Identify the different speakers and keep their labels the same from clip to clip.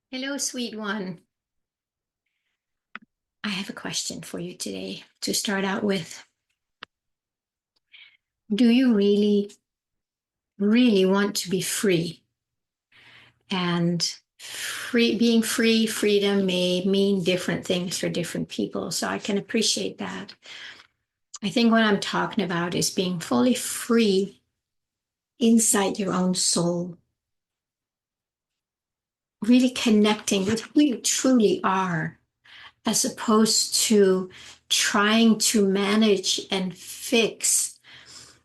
Speaker 1: Hello, sweet one. I have a question for you today to start out with. Do you really, really want to be free? And being free, freedom may mean different things for different people. So I can appreciate that. I think what I'm talking about is being fully free inside your own soul, really connecting with who you truly are, as opposed to trying to manage and fix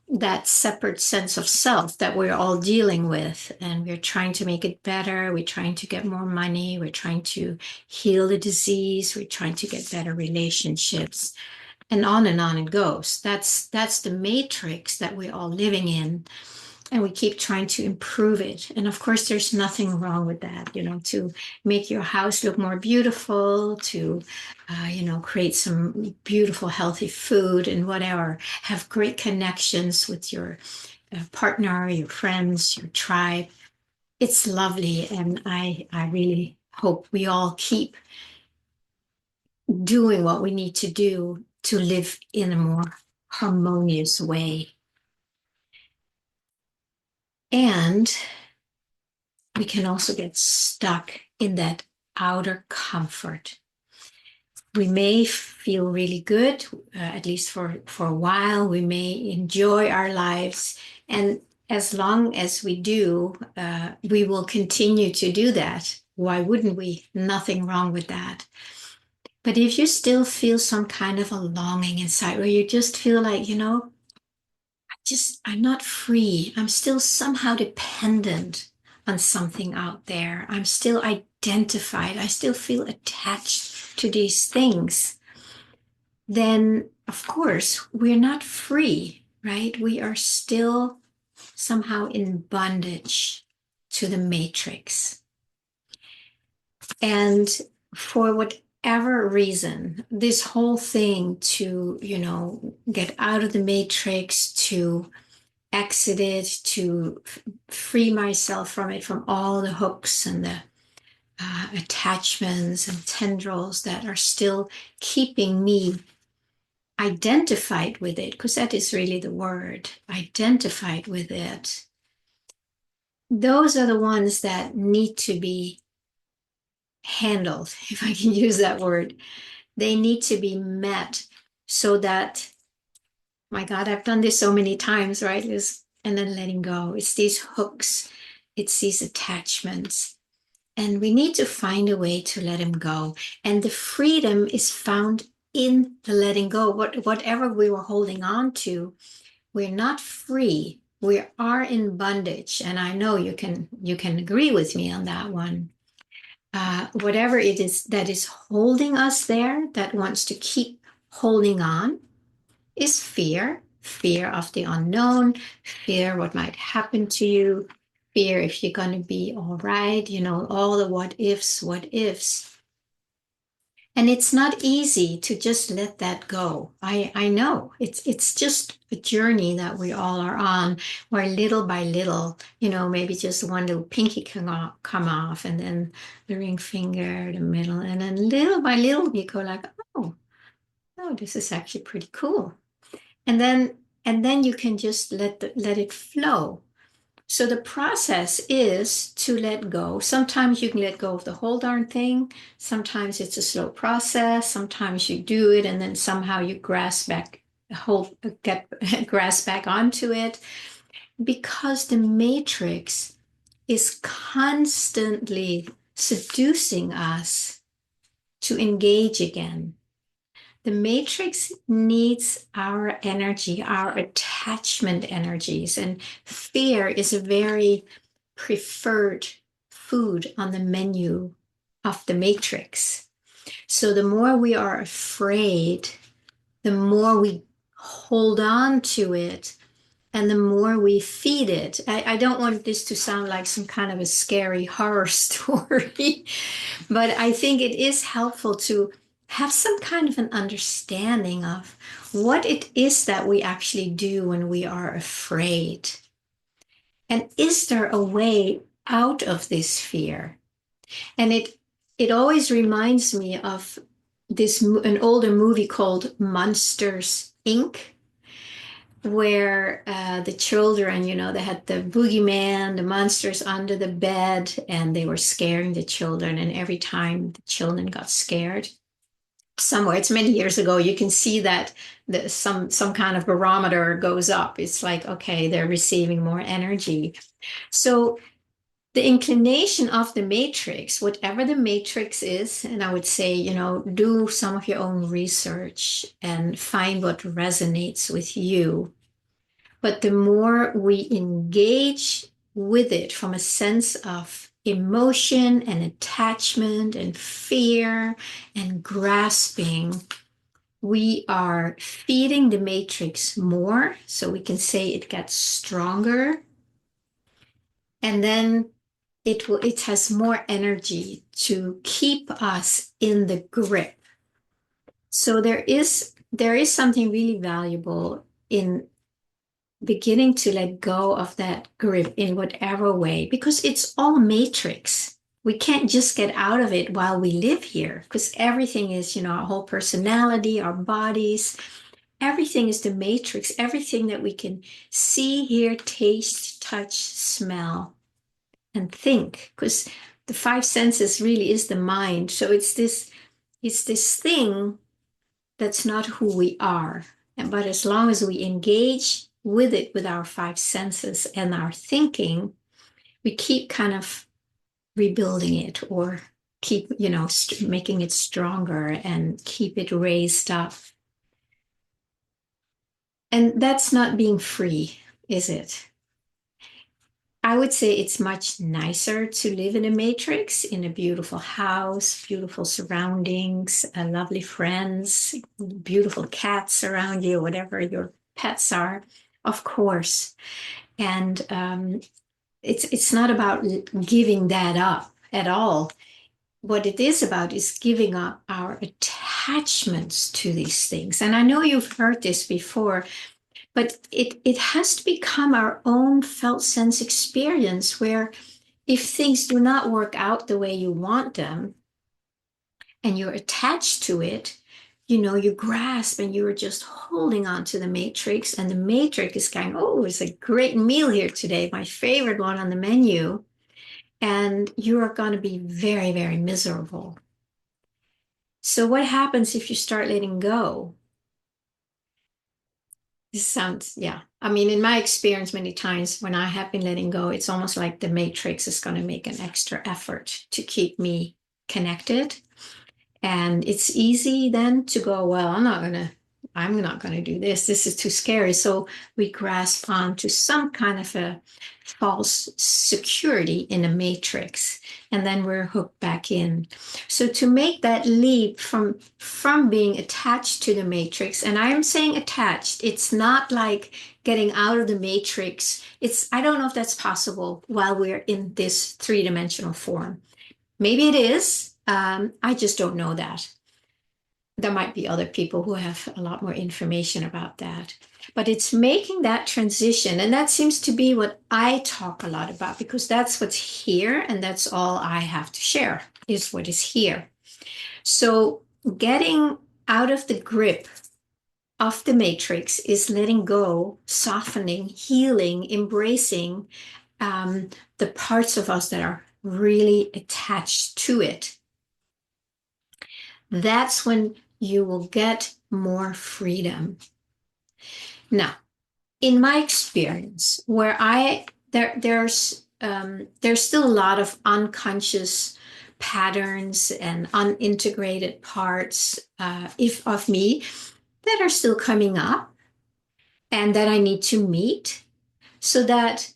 Speaker 1: that separate sense of self that we're all dealing with. And we're trying to make it better. We're trying to get more money. We're trying to heal the disease. We're trying to get better relationships. And on it goes. That's the matrix that we're all living in. And we keep trying to improve it. And of course, there's nothing wrong with that, to make your house look more beautiful, to, create some beautiful, healthy food and whatever, have great connections with your partner, your friends, your tribe. It's lovely. And I really hope we all keep doing what we need to do to live in a more harmonious way. And we can also get stuck in that outer comfort. We may feel really good, at least for a while. We may enjoy our lives. And as long as we do, we will continue to do that. Why wouldn't we? Nothing wrong with that. But if you still feel some kind of a longing inside where you just feel like, I'm not free. I'm still somehow dependent on something out there. I'm still identified. I still feel attached to these things. Then, of course, we're not free, right? We are still somehow in bondage to the matrix. And for whatever reason, this whole thing to, get out of the matrix, to exit it, to free myself from it, from all the hooks and the attachments and tendrils that are still keeping me identified with it, because that is really the word, identified with it. Those are the ones that need to be handled, if I can use that word. They need to be met so that, my God, I've done this so many times, right? And then letting go. It's these hooks, it's these attachments. And we need to find a way to let them go. And the freedom is found in the letting go. Whatever we were holding on to, we're not free. We are in bondage. And I know you can agree with me on that one. Whatever it is that is holding us there, that wants to keep holding on, is fear of the unknown, fear what might happen to you, fear if you're going to be all right, all the what ifs. And it's not easy to just let that go. I know it's just a journey that we all are on, where little by little, maybe just one little pinky can come off, and then the ring finger, the middle, and then little by little you go like, oh, this is actually pretty cool. And then you can just let it flow. So the process is to let go. Sometimes you can let go of the whole darn thing. Sometimes it's a slow process. Sometimes you do it and then somehow you get grasp back onto it, because the matrix is constantly seducing us to engage again. The matrix needs our energy, our attachment energies, and fear is a very preferred food on the menu of the matrix. So the more we are afraid, the more we hold on to it, and the more we feed it. I don't want this to sound like some kind of a scary horror story, but I think it is helpful to have some kind of an understanding of what it is that we actually do when we are afraid. And is there a way out of this fear? And it always reminds me of an older movie called Monsters Inc., where the children, they had the boogeyman, the monsters under the bed, and they were scaring the children. And every time the children got scared, somewhere, it's many years ago, you can see that some kind of barometer goes up. It's like, okay, they're receiving more energy. So the inclination of the matrix, whatever the matrix is, and I would say, do some of your own research and find what resonates with you. But the more we engage with it from a sense of emotion and attachment and fear and grasping, we are feeding the matrix more. So we can say it gets stronger. And then it has more energy to keep us in the grip. So there is something really valuable in beginning to let go of that grip in whatever way, because it's all matrix. We can't just get out of it while we live here, because everything is, our whole personality, our bodies, everything is the matrix, everything that we can see, hear, taste, touch, smell, and think, because the five senses really is the mind. So it's this thing that's not who we are. But as long as we engage with it with our five senses and our thinking, we keep kind of rebuilding it, or keep, making it stronger and keep it raised up. And that's not being free, is it? I would say it's much nicer to live in a matrix, in a beautiful house, beautiful surroundings, lovely friends, beautiful cats around you, whatever your pets are, of course. And it's not about giving that up at all. What it is about is giving up our attachments to these things. And I know you've heard this before, but it has to become our own felt sense experience, where if things do not work out the way you want them and you're attached to it, you grasp and you're just holding on to the matrix, and the matrix is going, oh, it's a great meal here today, my favorite one on the menu. And you are going to be very, very miserable. So what happens if you start letting go? This sounds, yeah. I mean, in my experience, many times when I have been letting go, it's almost like the matrix is going to make an extra effort to keep me connected. And it's easy then to go, well, I'm not going to do this. This is too scary. So we grasp onto some kind of a false security in a matrix, and then we're hooked back in. So to make that leap from being attached to the matrix, and I'm saying attached, it's not like getting out of the matrix. I don't know if that's possible while we're in this three-dimensional form. Maybe it is. I just don't know that. There might be other people who have a lot more information about that. But it's making that transition. And that seems to be what I talk a lot about, because that's what's here. And that's all I have to share, is what is here. So getting out of the grip of the matrix is letting go, softening, healing, embracing the parts of us that are really attached to it. That's when you will get more freedom. Now, in my experience, where there's still a lot of unconscious patterns and unintegrated parts of me that are still coming up, and that I need to meet, so that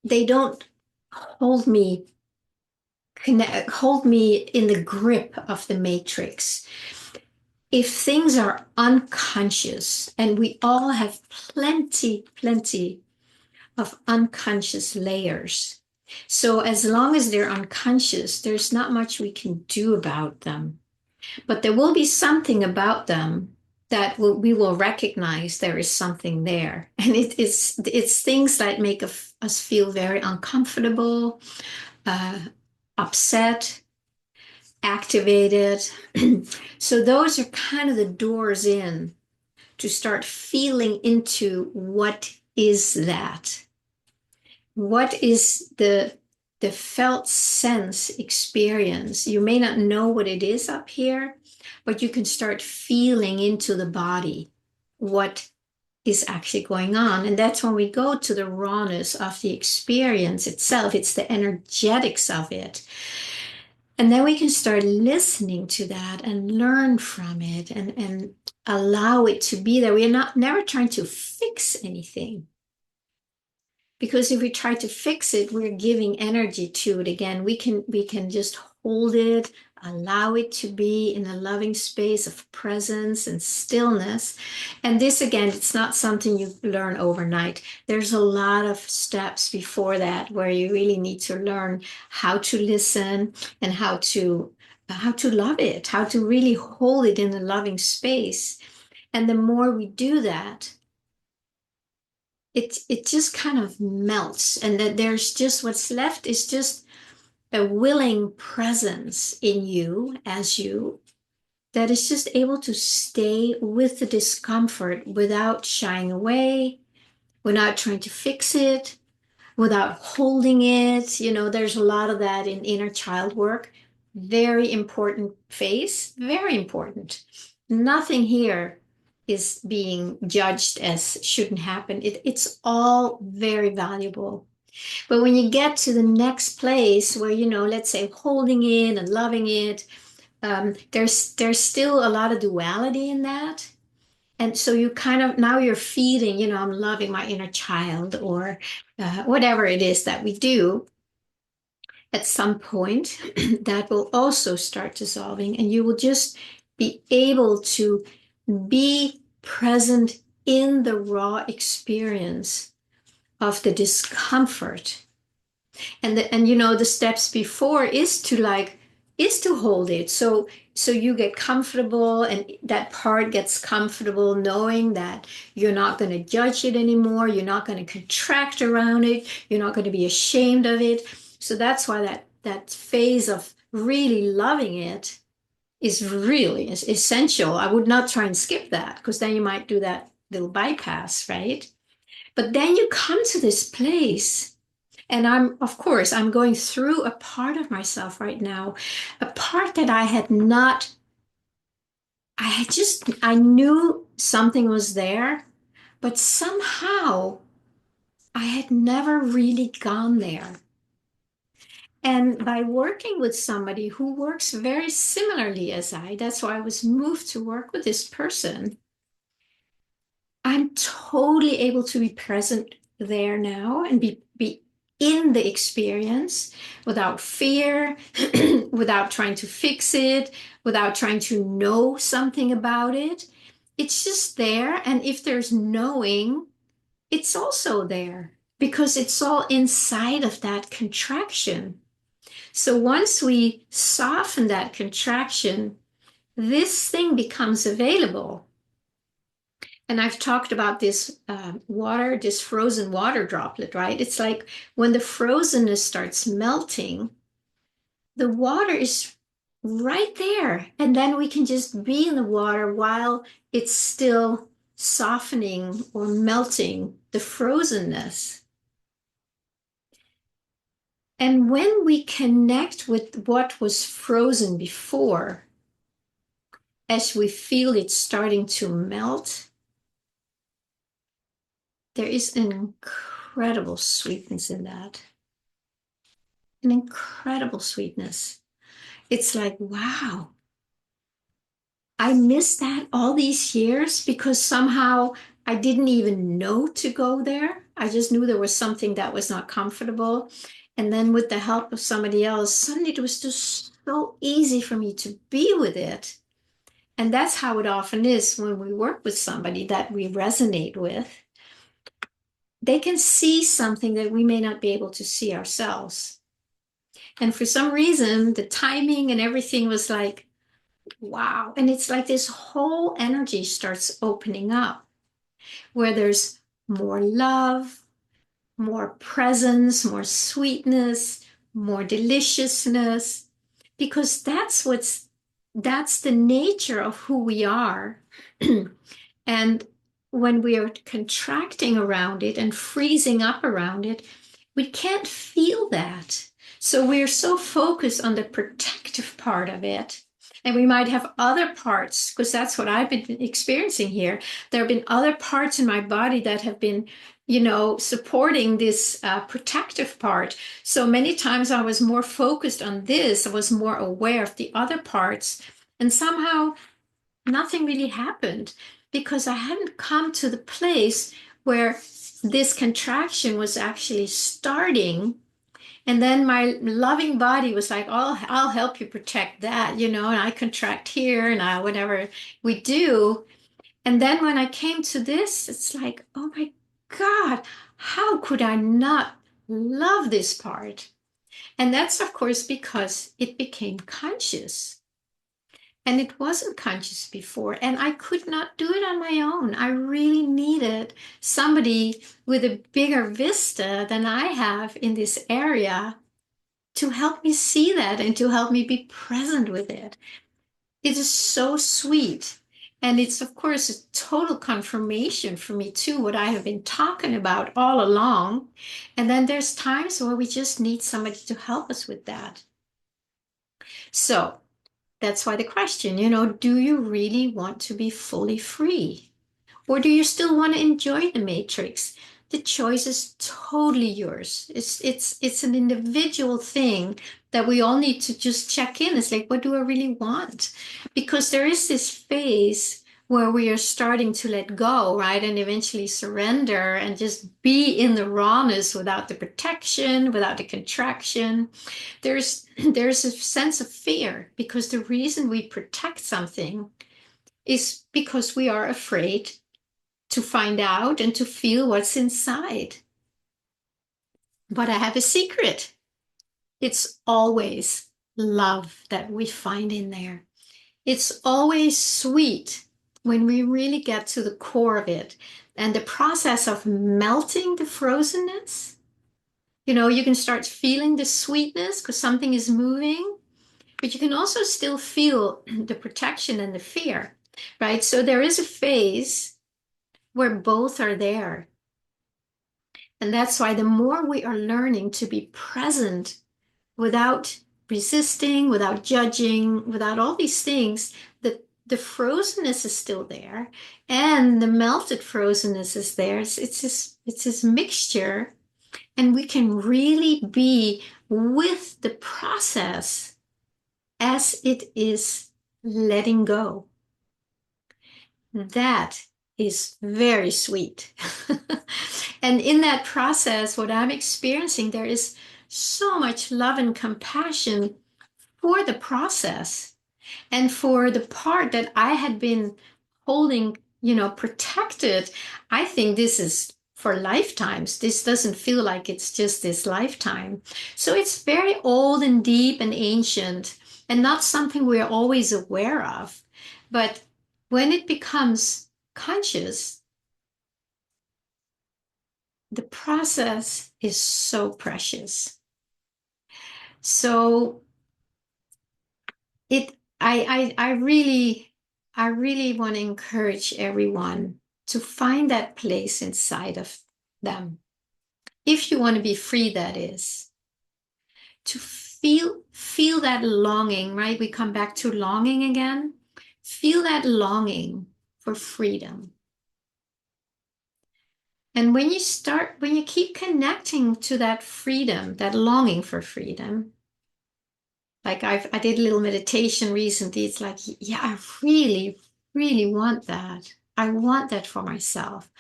Speaker 1: they don't hold me in the grip of the matrix. If things are unconscious, and we all have plenty of unconscious layers. So as long as they're unconscious, there's not much we can do about them. But there will be something about them that we will recognize there is something there. And it's things that make us feel very uncomfortable, upset, activated. So those are kind of the doors in to start feeling into what is that? What is the felt sense experience? You may not know what it is up here, but you can start feeling into the body what is actually going on. And that's when we go to the rawness of the experience itself. It's the energetics of it. And then we can start listening to that and learn from it and allow it to be there. We are not never trying to fix anything. Because if we try to fix it, we're giving energy to it again. We can just hold it, allow it to be in a loving space of presence and stillness. And this again, it's not something you learn overnight. There's a lot of steps before that where you really need to learn how to listen and how to love it, how to really hold it in a loving space. And the more we do that, it just kind of melts, and that there's just what's left is just a willing presence in you as you that is just able to stay with the discomfort without shying away, without trying to fix it, without holding it. There's a lot of that in inner child work. Very important phase, very important. Nothing here is being judged as shouldn't happen. It's all very valuable. But when you get to the next place where, let's say holding it and loving it, there's still a lot of duality in that. And so you kind of, now you're feeding, I'm loving my inner child, or whatever it is that we do. At some point, that will also start dissolving, and you will just be able to be present in the raw experience of the discomfort. And the steps before is to hold it. So you get comfortable, and that part gets comfortable knowing that you're not going to judge it anymore. You're not going to contract around it. You're not going to be ashamed of it. So that's why that phase of really loving it is really essential. I would not try and skip that, because then you might do that little bypass, right? But then you come to this place, and I'm going through a part of myself right now, a part that I knew something was there, but somehow I had never really gone there. And by working with somebody who works very similarly as that's why I was moved to work with this person. I'm totally able to be present there now and be in the experience without fear, without trying to fix it, without trying to know something about it. It's just there. And if there's knowing, it's also there because it's all inside of that contraction. So once we soften that contraction, this thing becomes available. And I've talked about this this frozen water droplet, right? It's like when the frozenness starts melting, the water is right there. And then we can just be in the water while it's still softening or melting the frozenness. And when we connect with what was frozen before, as we feel it starting to melt, there is an incredible sweetness in that. An incredible sweetness. It's like, wow, I missed that all these years because somehow I didn't even know to go there. I just knew there was something that was not comfortable. And then with the help of somebody else, suddenly it was just so easy for me to be with it. And that's how it often is when we work with somebody that we resonate with. They can see something that we may not be able to see ourselves. And for some reason, the timing and everything was like, wow. And it's like this whole energy starts opening up where there's more love, more presence, more sweetness, more deliciousness. because that's the nature of who we are. And when we are contracting around it and freezing up around it, we can't feel that. So we're so focused on the protective part of it. And we might have other parts, because that's what I've been experiencing here. There have been other parts in my body that have been, supporting this protective part. So many times I was more focused on this, I was more aware of the other parts. And somehow nothing really happened because I hadn't come to the place where this contraction was actually starting. And then my loving body was like, oh, I'll help you protect that, and I contract here and whatever we do. And then when I came to this, it's like, oh my God, how could I not love this part? And that's, of course, because it became conscious. And it wasn't conscious before, and I could not do it on my own. I really needed somebody with a bigger vista than I have in this area to help me see that and to help me be present with it. It is so sweet. And it's, of course, a total confirmation for me, too, what I have been talking about all along. And then there's times where we just need somebody to help us with that. So, that's why the question, do you really want to be fully free? Or do you still want to enjoy the matrix? The choice is totally yours. It's an individual thing that we all need to just check in. It's like, what do I really want? Because there is this phase where we are starting to let go, right? And eventually surrender and just be in the rawness without the protection, without the contraction. There's a sense of fear because the reason we protect something is because we are afraid to find out and to feel what's inside. But I have a secret. It's always love that we find in there. It's always sweet when we really get to the core of it. And the process of melting the frozenness, you can start feeling the sweetness because something is moving, but you can also still feel the protection and the fear, right? So there is a phase where both are there. And that's why the more we are learning to be present without resisting, without judging, without all these things, the frozenness is still there and the melted frozenness is there. It's this mixture, and we can really be with the process as it is letting go. That is very sweet. And in that process, what I'm experiencing, there is so much love and compassion for the process and for the part that I had been holding, protected. I think this is for lifetimes. This doesn't feel like it's just this lifetime. So it's very old and deep and ancient and not something we're always aware of. But when it becomes conscious, the process is so precious. So I really want to encourage everyone to find that place inside of them. If you want to be free, that is, to feel that longing, right? We come back to longing again. Feel that longing for freedom. And when you keep connecting to that freedom, that longing for freedom, like I did a little meditation recently. It's like, yeah, I really, really want that. I want that for myself.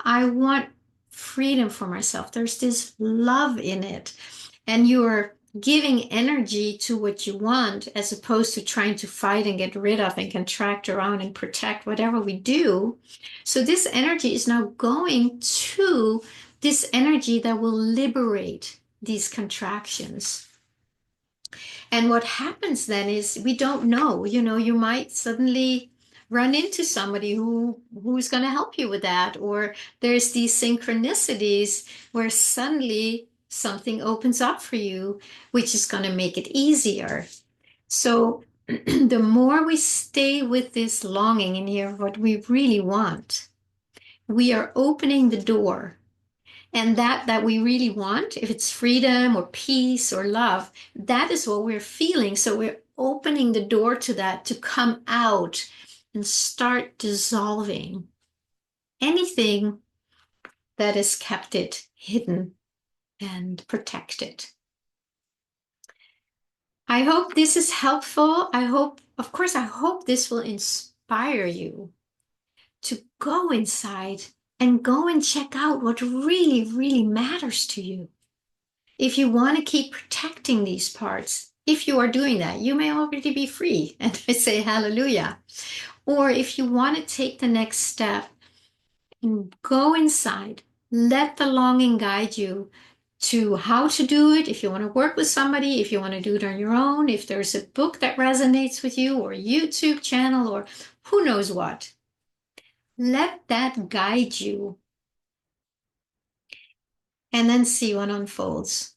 Speaker 1: I want freedom for myself. There's this love in it. And you're giving energy to what you want as opposed to trying to fight and get rid of and contract around and protect whatever we do. So this energy is now going to this energy that will liberate these contractions. And what happens then is we don't know, you might suddenly run into somebody who's going to help you with that, or there's these synchronicities where suddenly something opens up for you, which is going to make it easier. So the more we stay with this longing in here, what we really want, we are opening the door. And that we really want, if it's freedom or peace or love, that is what we're feeling. So we're opening the door to that to come out and start dissolving anything that has kept it hidden and protected. I hope this is helpful. I hope, of course, I hope this will inspire you to go inside and go and check out what really, really matters to you. If you want to keep protecting these parts, if you are doing that, you may already be free. And I say hallelujah. Or if you want to take the next step and go inside, let the longing guide you to how to do it. If you want to work with somebody, if you want to do it on your own, if there's a book that resonates with you, or a YouTube channel, or who knows what, let that guide you and then see what unfolds.